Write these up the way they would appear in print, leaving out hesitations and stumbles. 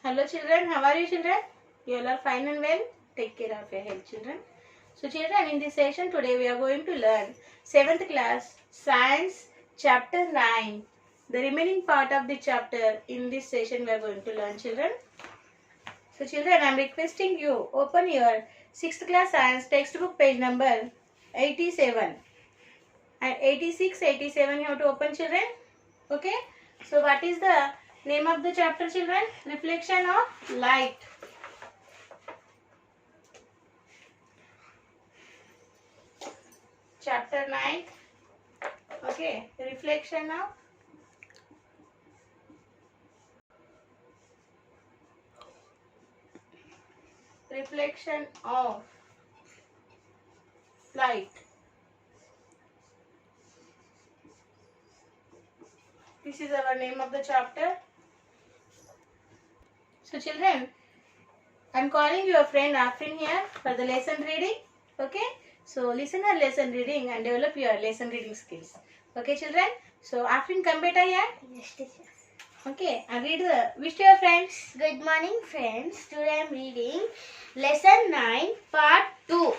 Hello children, how are you children? You all are fine and well? Take care of your health children. So children, in this session today we are going to learn 7th class Science Chapter 9. The remaining part of the chapter in this session we are going to learn children. So children, I am requesting you open your 6th class Science textbook page number 87. And 86, 87 you have to open children. Okay. So what is the name of the chapter children? Reflection of light. Chapter 9. Okay. Reflection of light. This is our name of the chapter. So children, I am calling your friend Afrin here for the lesson reading. Okay. So listen her lesson reading and develop your lesson reading skills. Okay children. So Afrin, come beta here. Yes, teacher. Okay. And read the wish to your friends. Good morning, friends. Today I am reading Lesson 9, Part 2.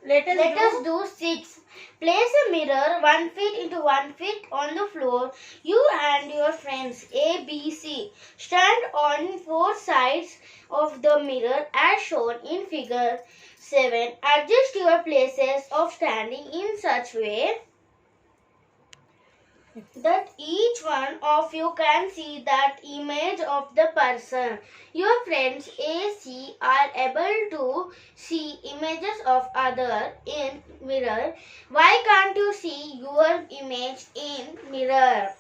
Let us do 6. Place a mirror 1 feet into 1 feet on the floor. You and your friends A, B, C stand on 4 sides of the mirror as shown in figure 7. Adjust your places of standing in such way that each one of you can see that image of the person. Your friends A, C are able to see images of other in mirror. Why can't you see your image in mirror?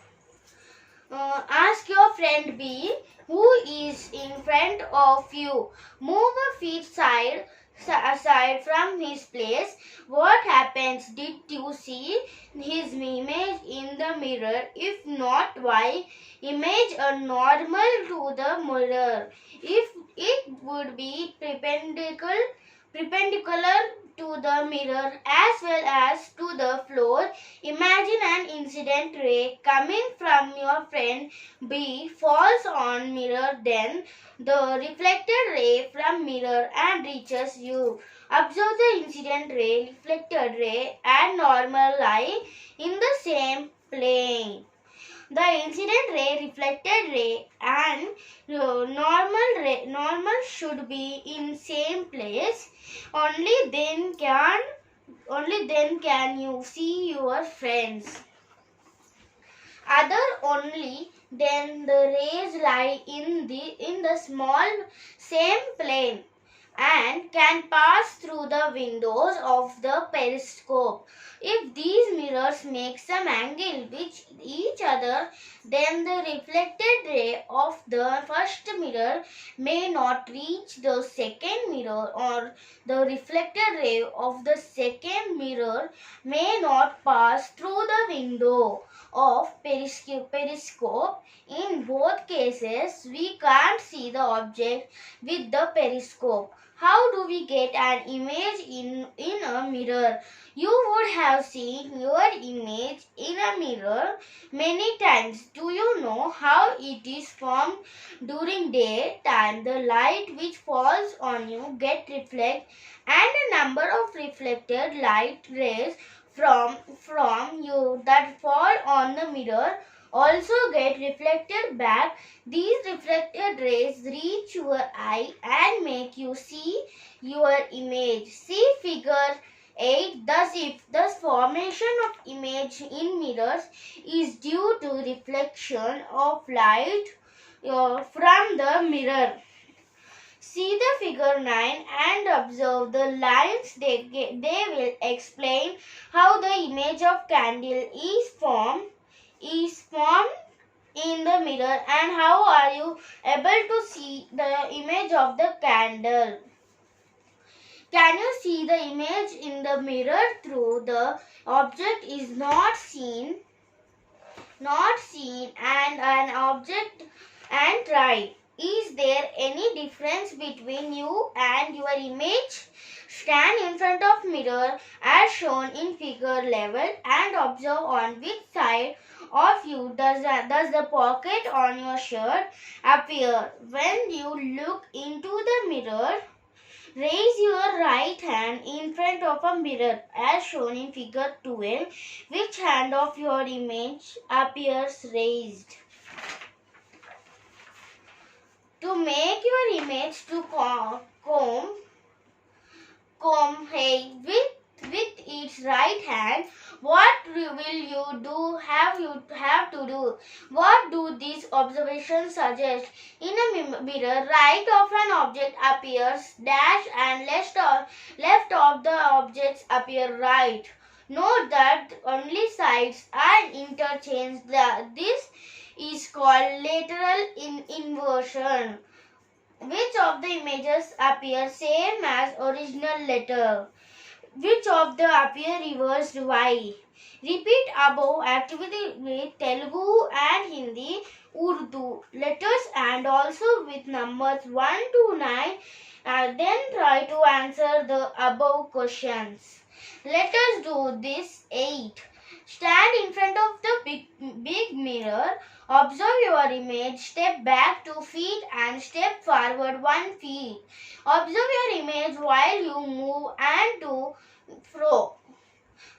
Ask your friend B, who is in front of you. Move a feet aside from his place. What happens? Did you see his image in the mirror? If not, why? Image a normal to the mirror. If it would be perpendicular to the mirror as well as to the floor. Imagine an incident ray coming from your friend B falls on mirror, then the reflected ray from mirror and reaches you. Observe the incident ray, reflected ray and normal lie in the same plane. The incident ray, reflected ray and normal should be in same place. Only then can you see your friends. Only then the rays lie in the small same plane and can pass through the windows of the periscope. If these mirrors make some angle with each other, then the reflected ray of the first mirror may not reach the second mirror, or the reflected ray of the second mirror may not pass through the window of periscope. In both cases, we can't see the object with the periscope. How do we get an image in a mirror? You would have seen your image in a mirror many times. Do you know how it is formed? During daytime, the light which falls on you get reflected, and a number of reflected light rays from you that fall on the mirror also get reflected back. These reflected rays reach your eye and make you see your image. See figure 8. The formation of image in mirrors is due to reflection of light from the mirror. See the figure 9 and observe the lines. They will explain how the image of candle is formed in the mirror, and how are you able to see the image of the candle. Can you see the image in the mirror through the object is not seen and an object and try? Is there any difference between you and your image? Stand in front of mirror as shown in figure 11 and observe on which side of you does the pocket on your shirt appear? When you look into the mirror, raise your right hand in front of a mirror as shown in figure 12. Which hand of your image appears raised? To make your image to comb hair with its right hand, what will you do? Have to do? What do these observations suggest? In a mirror, right of an object appears dash and left of the objects appear right. Note that only sides are interchanged. This is called lateral inversion. Which of the images appear same as original letter? Which of the appear reversed? Why? Repeat above activity with Telugu and Hindi, Urdu letters and also with numbers 1 to 9. Then try to answer the above questions. Let us do this 8. Stand in front of the big mirror. Observe your image. Step back 2 feet and step forward 1 feet. Observe your image while you move and to fro.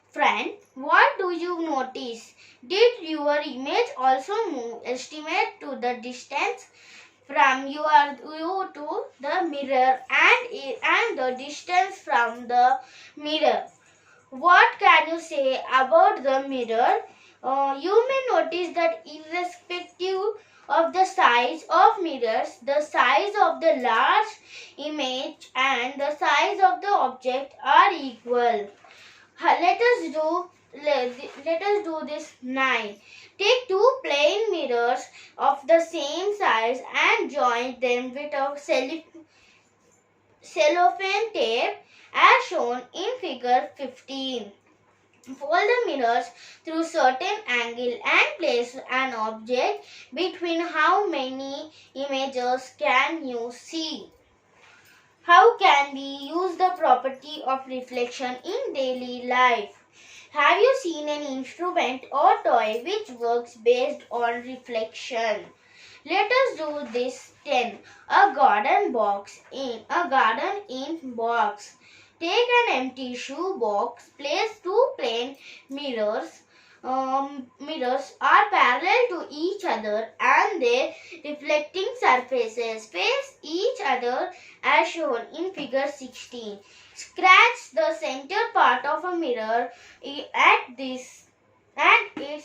Friend, what do you notice? Did your image also move? Estimate to the distance from you to the mirror and the distance from the mirror. What can you say about the mirror? You may notice that irrespective of the size of mirrors, the size of the large image and the size of the object are equal. Let us do this 9. Take 2 plain mirrors of the same size and join them with a cellophane tape as shown in figure 15. Fold the mirrors through certain angle and place an object between. How many images can you see? How can we use the property of reflection in daily life? Have you seen an instrument or toy which works based on reflection? Let us do this 10. A garden in box. Take an empty shoe box. Place 2 plain mirrors. Mirrors are parallel to each other and their reflecting surfaces face each other as shown in figure 16. Scratch the center part of a mirror at its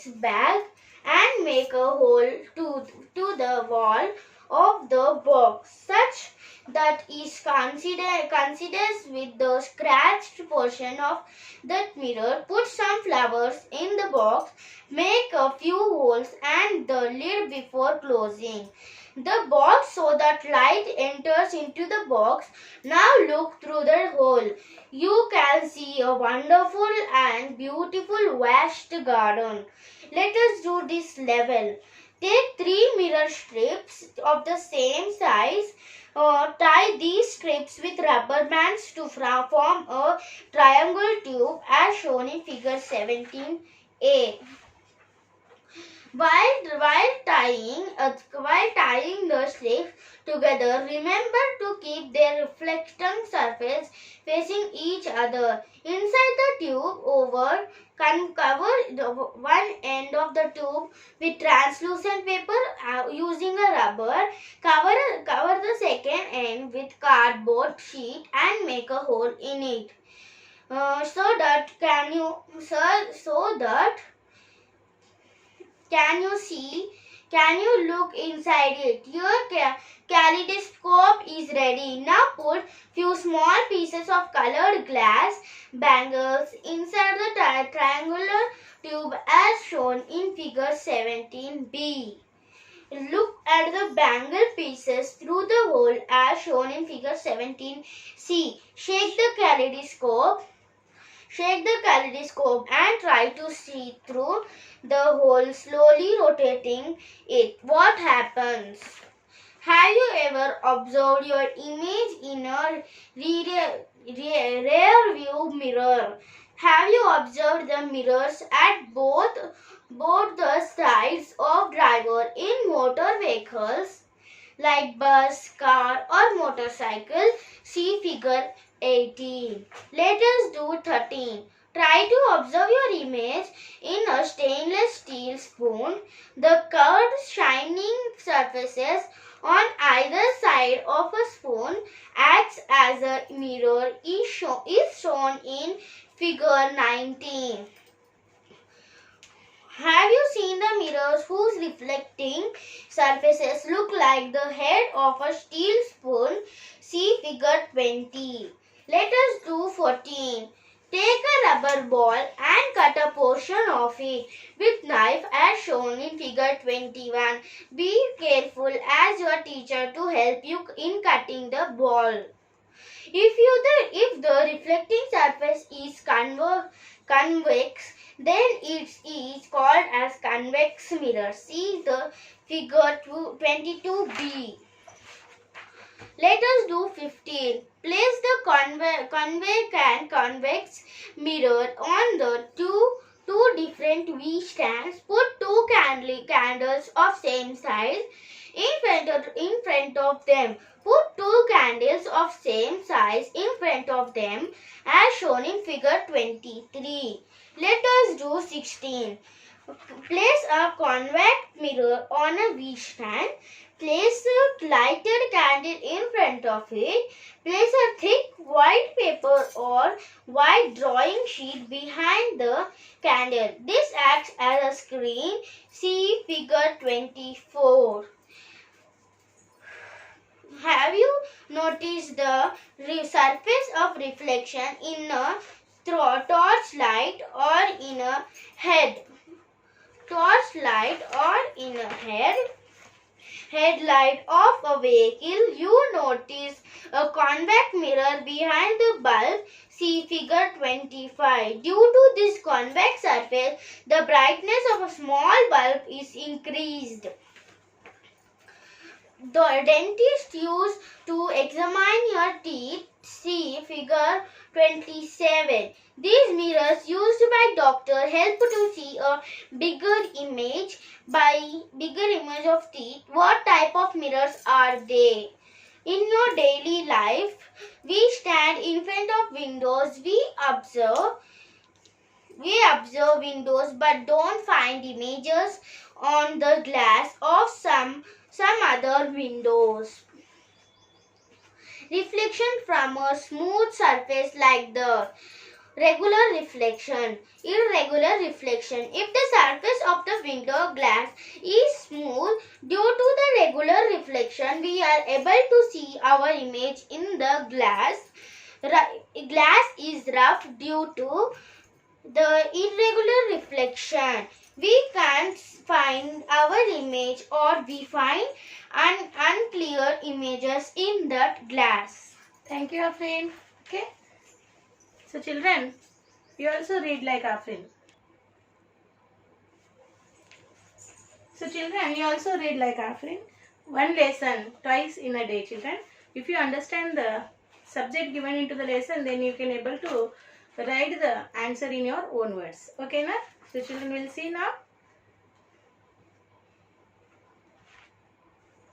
back and make a hole to the wall of the box such that is considers with the scratched portion of that mirror. Put some flowers in the box, make a few holes and the lid before closing the box so that light enters into the box. Now look through the hole. You can see a wonderful and beautiful vast garden. Let us do this level. Take 3 mirror strips of the same size. Tie these strips with rubber bands to form a triangle tube as shown in figure 17a. While tying the strips together, remember to keep their reflecting surface facing each other. Inside the tube, cover one end of the tube with translucent paper using a rubber. Cover the second end with cardboard sheet and make a hole in it. Can you look inside it? Your kaleidoscope is ready. Now put few small pieces of colored glass bangles inside the triangular tube as shown in figure 17b. Look at the bangle pieces through the hole as shown in figure 17c. Shake the kaleidoscope and try to see through the hole, slowly rotating it. What happens? Have you ever observed your image in a rear view mirror? Have you observed the mirrors at both both the sides of driver in motor vehicles like bus, car or motorcycle. See figure 18. Let us do 13. Try to observe your image in a stainless steel spoon. The curved shining surfaces on either side of a spoon acts as a mirror is shown in figure 19. Have you seen the mirrors whose reflecting surfaces look like the head of a steel spoon? See figure 20. Let us do 14. Take a rubber ball and cut a portion of it with knife as shown in figure 21. Be careful as your teacher to help you in cutting the ball. If the reflecting surface is convex, then it is called as convex mirror. See the figure 22b. Let us do 15. Place the convex and convex mirror on the two different V stands. Put two candles of same size in front of them. Put two candles of same size in front of them as shown in figure 23. Let us do 16. Place a convex mirror on a V stand. Place a lighted candle in front of it. Place a thick white paper or white drawing sheet behind the candle. This acts as a screen. See figure 24. Have you noticed the surface of reflection in a torchlight or in a headlight of a vehicle? You notice a convex mirror behind the bulb. See figure 25. Due to this convex surface, the brightness of a small bulb is increased. The dentist used to examine your teeth. See figure 27. These mirrors used by doctor help to see a bigger image of teeth. What type of mirrors are they? In your daily life, we stand in front of windows. We observe windows but don't find images on the glass of some other windows. Reflection from a smooth surface like the regular reflection. Irregular reflection. If the surface of the window glass is smooth, due to the regular reflection, we are able to see our image in the glass. Glass is rough due to the irregular reflection. We can't find our image or we find unclear images in that glass. Thank you, Afrin. Okay. So children, you also read like Afrin. So children, you also read like Afrin. One lesson twice in a day, children. If you understand the subject given into the lesson, then you can able to write the answer in your own words. Okay, na? So children will see now.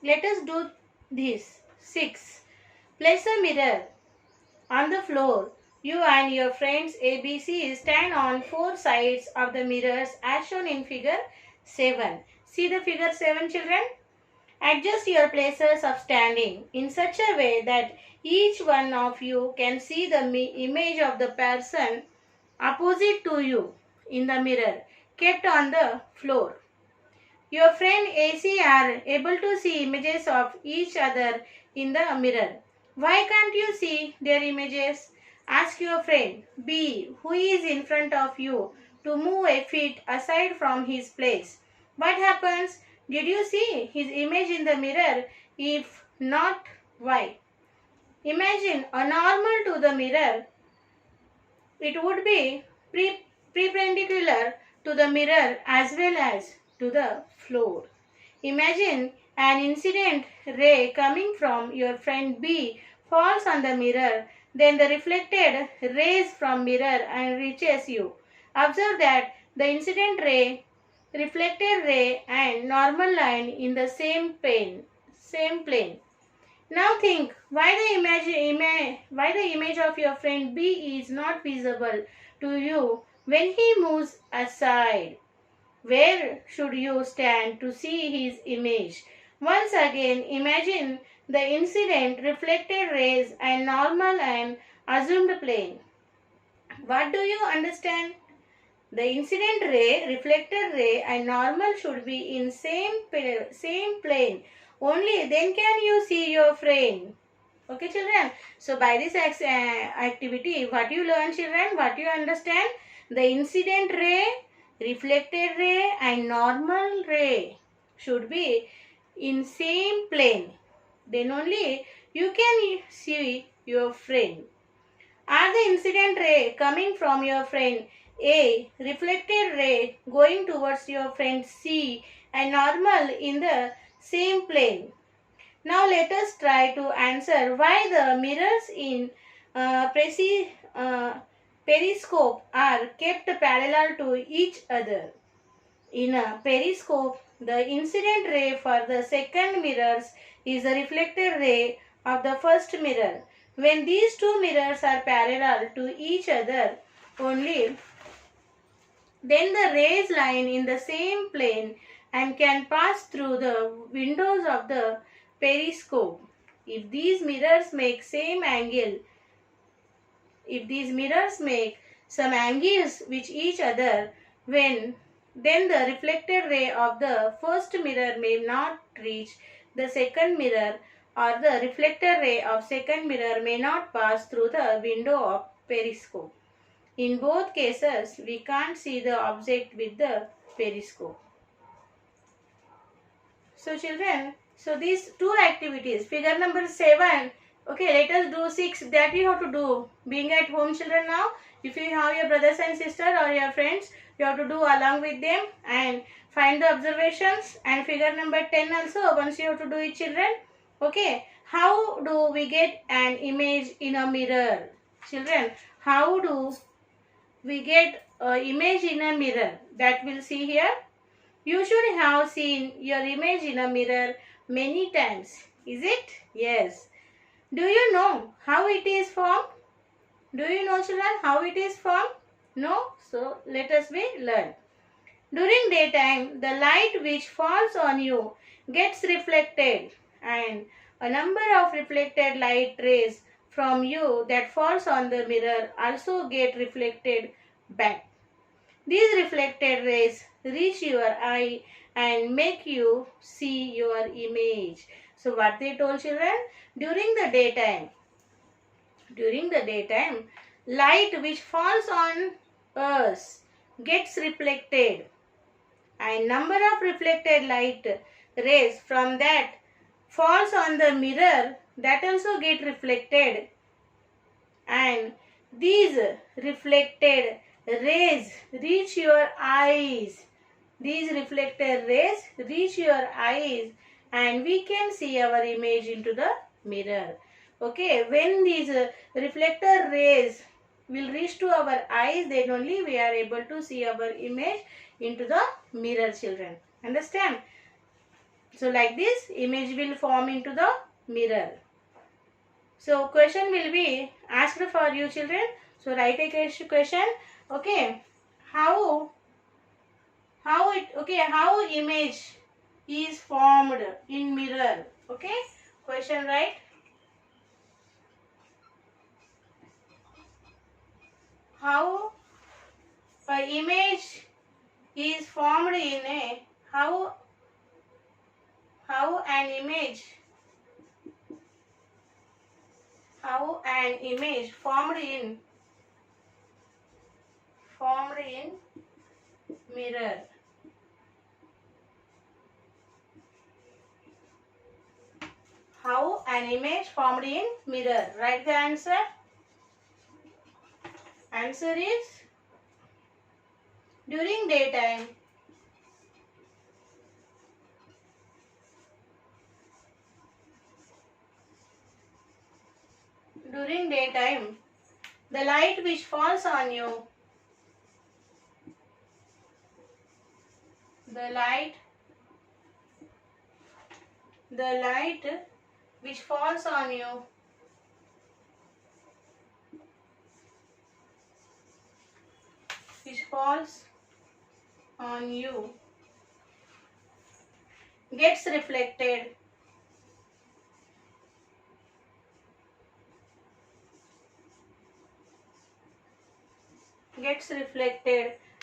Let us do this. 6. Place a mirror on the floor. You and your friends ABC stand on 4 sides of the mirrors as shown in figure 7. See the figure 7, children? Adjust your places of standing in such a way that each one of you can see the image of the person opposite to you in the mirror kept on the floor. Your friend AC are able to see images of each other in the mirror. Why can't you see their images? Ask your friend B, who is in front of you, to move a feet aside from his place. What happens? Did you see his image in the mirror? If not, why? Imagine a normal to the mirror. It would be perpendicular to the mirror as well as to the floor. Imagine an incident ray coming from your friend B falls on the mirror. Then the reflected rays from mirror and reaches you. Observe that the incident ray reflected ray and normal line in the same plane. Now think why the image of your friend B is not visible to you when he moves aside. Where should you stand to see his image? Once again, imagine the incident, reflected rays and normal and assumed plane. What do you understand? The incident ray, reflected ray and normal should be in same plane. Only then can you see your friend. Okay, children. So by this activity, what you learn, children? What you understand? The incident ray, reflected ray and normal ray should be in same plane. Then only you can see your friend. Are the incident ray coming from your friend A, reflected ray going towards your friend C and normal in the same plane? Now let us try to answer why the mirrors in Pressy, Periscope are kept parallel to each other. In a periscope, the incident ray for the second mirrors is the reflected ray of the first mirror. When these two mirrors are parallel to each other only, then the rays line in the same plane and can pass through the windows of the periscope. If these mirrors make some angles with each other, then the reflected ray of the first mirror may not reach the second mirror, or the reflected ray of second mirror may not pass through the window of periscope. In both cases, we can't see the object with the periscope. So children, so these two activities, figure number 7, okay, let us do 6, that you have to do. Being at home, children, now, if you have your brothers and sisters or your friends, you have to do along with them and find the observations. And figure number 10 also, once you have to do it, children. Okay, how do we get an image in a mirror? Children, how do we get an image in a mirror? That we'll see here. You should have seen your image in a mirror many times. Is it? Yes. Do you know how it is formed? Do you know, children, how it is formed? No? So let us learn. During daytime, the light which falls on you gets reflected, and a number of reflected light rays from you that falls on the mirror also get reflected back. These reflected rays reach your eye and make you see your image. So what they told, children? During the daytime, light which falls on us gets reflected, and number of reflected light rays from that falls on the mirror that also get reflected, and these reflected rays reach your eyes. These reflected rays reach your eyes and we can see our image into the mirror. Okay, when these reflector rays will reach to our eyes, then only we are able to see our image into the mirror, children. Understand? So like this, image will form into the mirror. So question will be asked for you, children. So write a question. Okay, how image is formed in mirror? Okay, question, right? How an image is formed in a how an image formed in mirror. How an image formed in mirror. Write the answer. Answer is during daytime. During daytime, the light which falls on you the light which falls on you gets reflected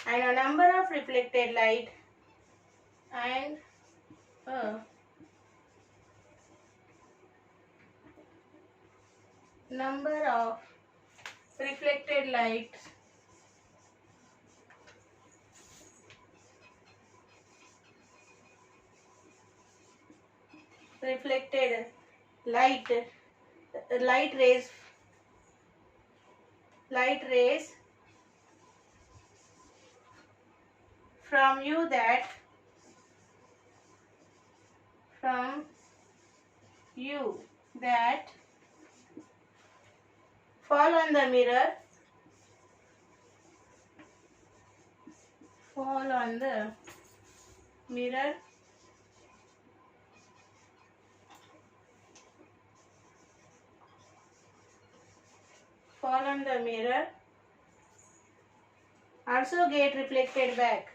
and a number of reflected light and a number of reflected light light rays from you that fall on the mirror also get reflected back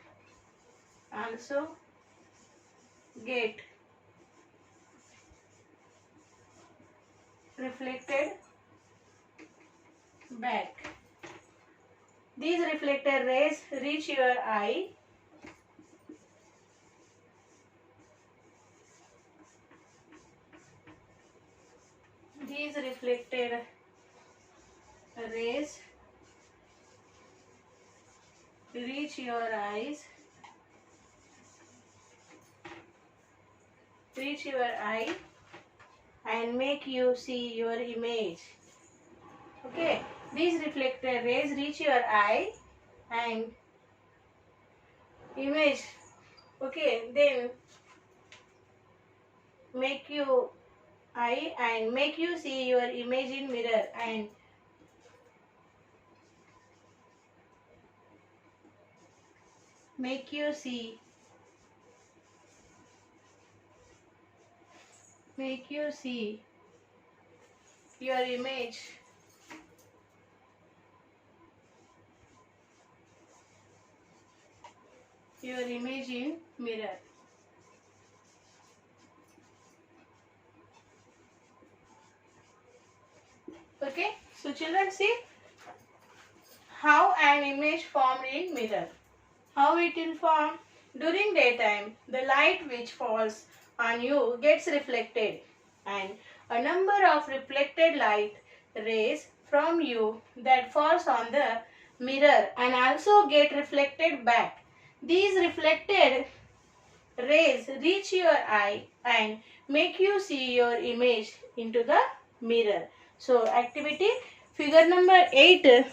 These reflected rays reach your eye reach your eyes and make you see your image. Okay, these reflected rays reach your eye and image. Okay, then make you eye and make you see your image in mirror and make you see your image in mirror. Okay, so children, see how an image formed in mirror. How it will form? During daytime, the light which falls on you gets reflected and a number of reflected light rays from you that falls on the mirror and also get reflected back. These reflected rays reach your eye and make you see your image into the mirror. So activity figure number 8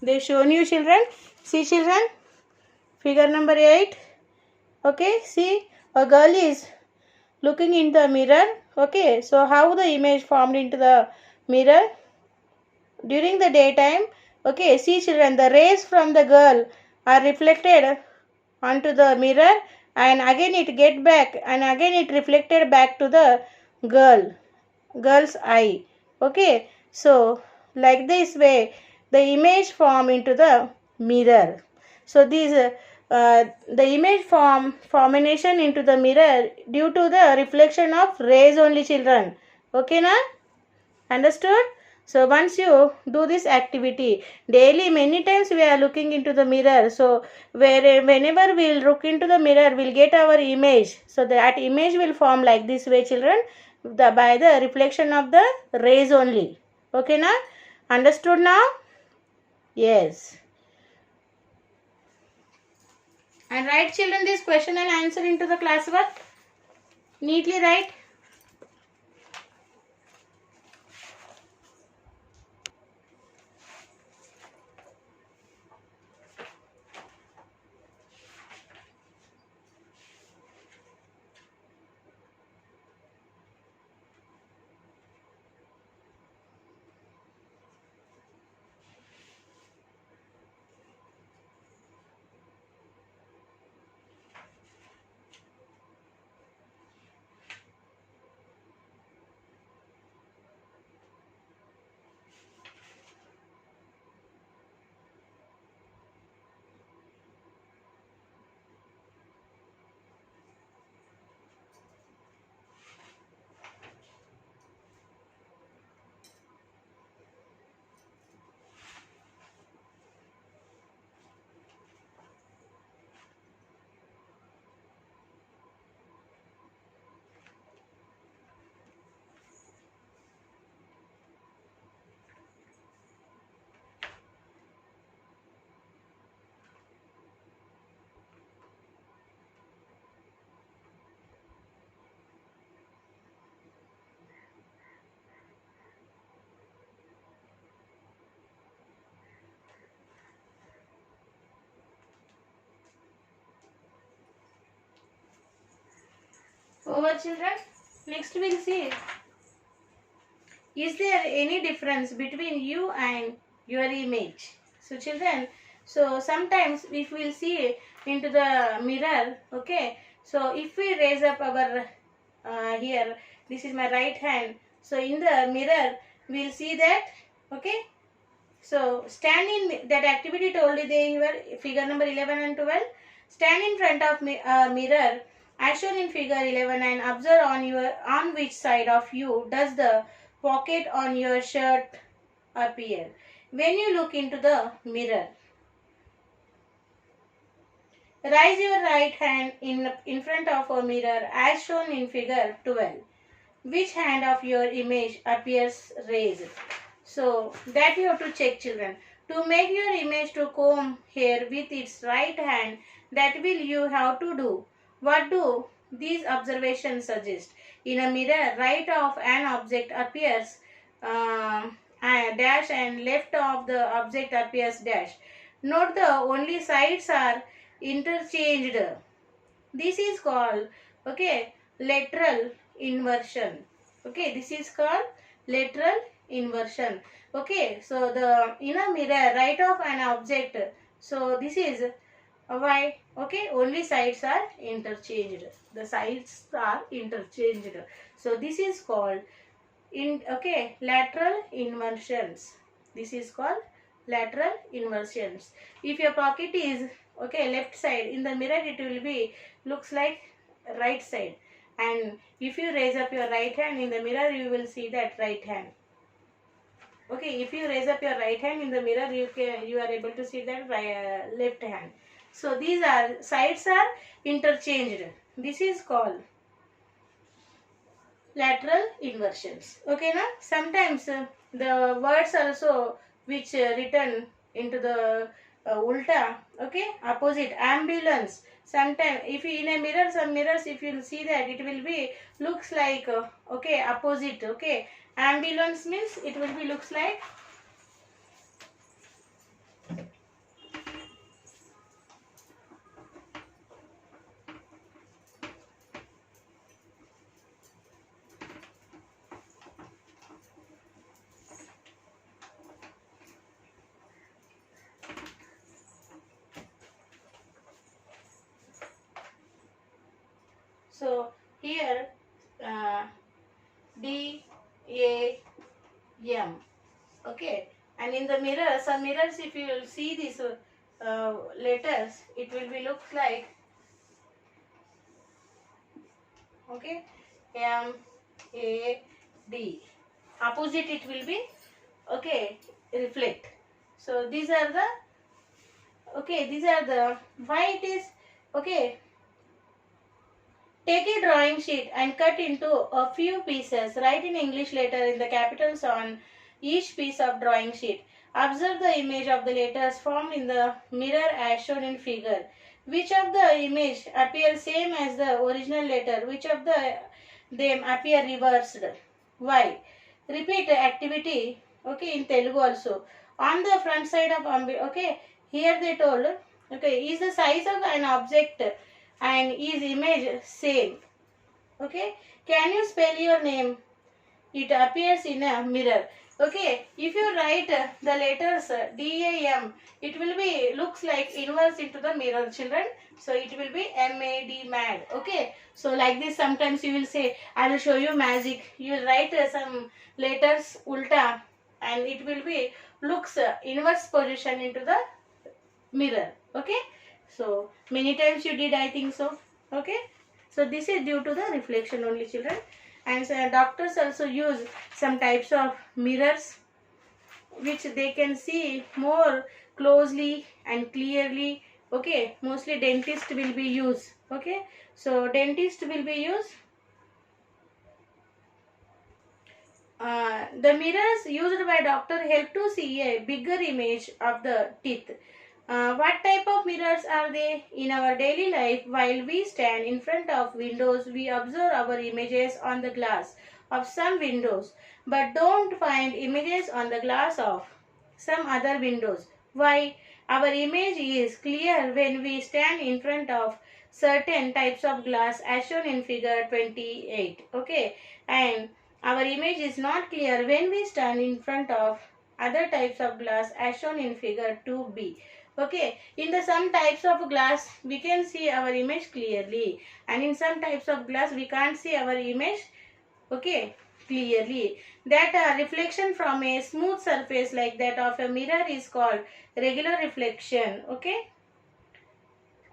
they shown you, children. See children, figure number 8. Okay, see a girl is looking in the mirror. Okay, so how the image formed into the mirror during the daytime. Okay, see children, the rays from the girl are reflected onto the mirror and again it get back and again it reflected back to the girl's eye. Okay, so like this way the image form into the mirror. So these the image formation into the mirror due to the reflection of rays only, children. Okay na? Understood? So once you do this activity daily, many times we are looking into the mirror. So whenever we will look into the mirror, we will get our image. So that image will form like this way, children, by the reflection of the rays only. Okay na? Understood now? Yes. And write, children, this question and answer into the classwork. Neatly write. Over children. Next we'll see, is there any difference between you and your image? So children, so sometimes if we'll see into the mirror, okay, so if we raise up our here, this is my right hand, so in the mirror we'll see that, okay. So stand in that activity told they were figure number 11 and 12. Stand in front of mirror as shown in figure 11 and observe on which side of you does the pocket on your shirt appear when you look into the mirror. Raise your right hand in front of a mirror as shown in figure 12. Which hand of your image appears raised? So that you have to check children. To make your image to comb hair with its right hand, that will you have to do. What do these observations suggest? In a mirror, right of an object appears dash and left of the object appears dash. Note the only sides are interchanged. This is called, okay, lateral inversion. Okay, this is called lateral inversion. Okay, so the in a mirror, right of an object, so this is why, okay, only sides are interchanged. The sides are interchanged. So this is called okay, lateral inversions. This is called lateral inversions. If your pocket is, okay, left side, in the mirror it will be looks like right side, and if you raise up your right hand in the mirror you will see that right hand. Okay, if you raise up your right hand in the mirror you are able to see that left hand. So these are sides are interchanged. This is called lateral inversions. Okay, now sometimes the words also which written into the ulta, okay, opposite, ambulance. Sometimes if you, in a mirror, some mirrors if you will see that it will be looks like okay, opposite, okay. Ambulance means it will be looks like so here D A M, okay, and in the mirror, some mirrors if you will see these letters, it will be looks like, okay, M A D, opposite it will be, okay, reflect. So these are the, okay, these are the, why it is, okay. Take a drawing sheet and cut into a few pieces. Write in English letter in the capitals on each piece of drawing sheet. Observe the image of the letters formed in the mirror as shown in figure. Which of the image appear same as the original letter? Which of them appear reversed? Why? Repeat activity, okay, in Telugu also. On the front side of okay, here they told, okay, is the size of an object and is image same? Okay, can you spell your name? It appears in a mirror. Okay, if you write the letters DAM, it will be looks like inverse into the mirror, children. So it will be MAD, mad. Okay, so like this sometimes you will say, I will show you magic. You will write some letters ulta and it will be looks inverse position into the mirror. Okay, so many times you did, I think so. Okay, so this is due to the reflection only, children. And doctors also use some types of mirrors which they can see more closely and clearly. Okay, mostly dentist will be used. Okay, so dentist will be used. The mirrors used by doctor help to see a bigger image of the teeth. What type of mirrors are they? In our daily life, while we stand in front of windows, we observe our images on the glass of some windows, but don't find images on the glass of some other windows. Why? Our image is clear when we stand in front of certain types of glass as shown in figure 28. Okay, and our image is not clear when we stand in front of other types of glass as shown in figure 2b. Okay, in the some types of glass we can see our image clearly, and in some types of glass we can't see our image, okay, clearly. That reflection from a smooth surface like that of a mirror is called regular reflection, okay,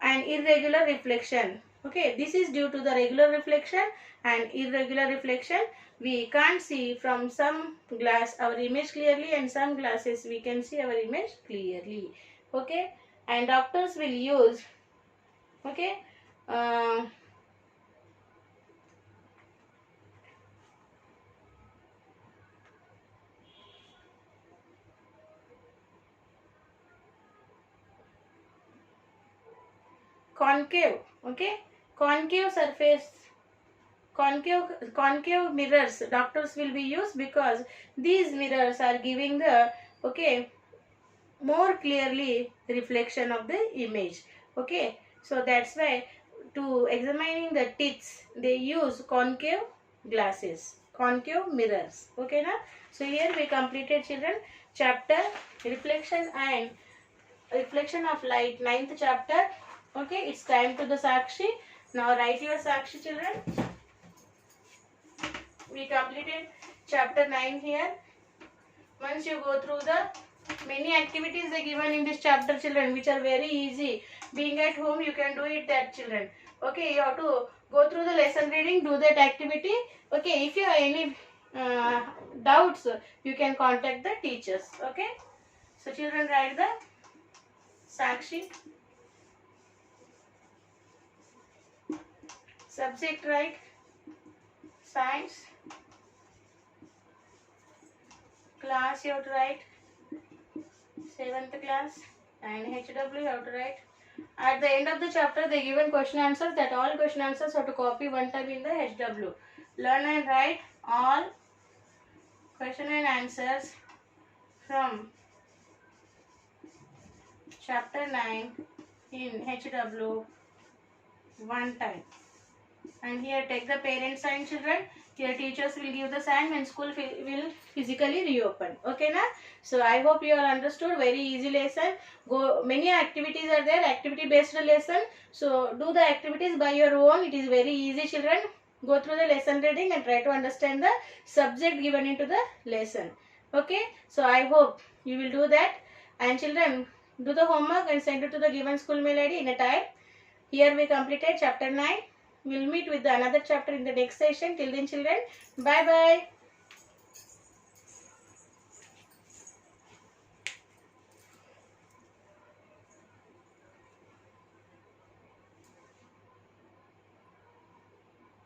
and irregular reflection. Okay, this is due to the regular reflection and irregular reflection. We can't see from some glass our image clearly, and some glasses we can see our image clearly. Okay, and doctors will use, okay, concave, okay, concave surface, concave mirrors doctors will be used, because these mirrors are giving the, okay, more clearly reflection of the image. Okay, so that's why to examining the teeth they use concave glasses, concave mirrors. Okay na? So here we completed, children, chapter reflection and reflection of light, 9th chapter. Okay, it's time to the Sakshi. Now write your Sakshi, children. We completed chapter 9 here. Once you go through the many activities they given in this chapter, children, which are very easy. Being at home you can do it, that, children. Okay, you have to go through the lesson reading, do that activity. Okay, if you have any doubts you can contact the teachers. Okay, so children, write the Sakshi. Subject, write science. Class you have to write 7th class, and HW you have to write. At the end of the chapter they given question answers, that all question answers have to copy one time in the HW. Learn and write all question and answers from chapter 9 in HW one time. And here take the parent sign, children. Here teachers will give the sign when school will physically reopen. Okay na? So I hope you all understood. Very easy lesson. Go, many activities are there, activity based lesson. So do the activities by your own. It is very easy, children. Go through the lesson reading and try to understand the subject given into the lesson. Okay, so I hope you will do that. And children, do the homework and send it to the given school mail ID in a time. Here we completed chapter 9. We'll meet with another chapter in the next session. Till then, children, bye bye.